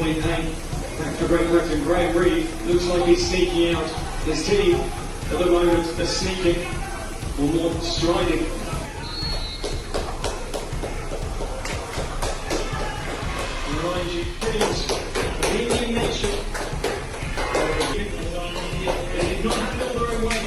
away pain. Back for Great Britain. Graham Reed looks like he's sneaking out. His team at the moment are sneaking or more striding. Remind you, please, the Indian nation. They did not have it all their own way.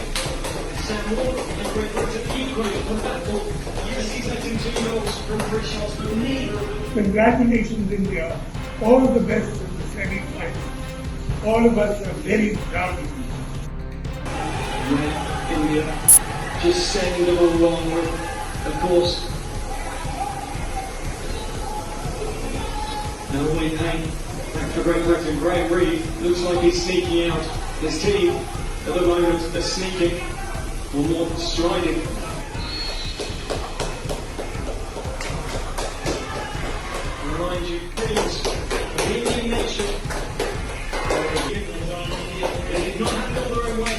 Sam Ward and Great Britain equally on battle. USC's letting 2 goals from free shots, but neither of them. Congratulations, India. All the best in the semi-final. All of us are very proud of you. Yeah, India just sending them all wrong with, of course, no away pain. Back for Great Britain. Graham Reed looks like he's sneaking out. His team at the moment are sneaking or more striding. Remind you, please, the Indian nation. They did not have it all their own way.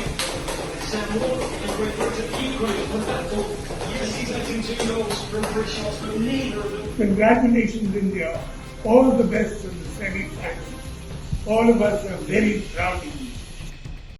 Sam Ward and Great Britain equally on battle. USC's letting 2 goals from free shots, but neither of them. Congratulations, India. All the best in the semi-final. All of us are very proud of you.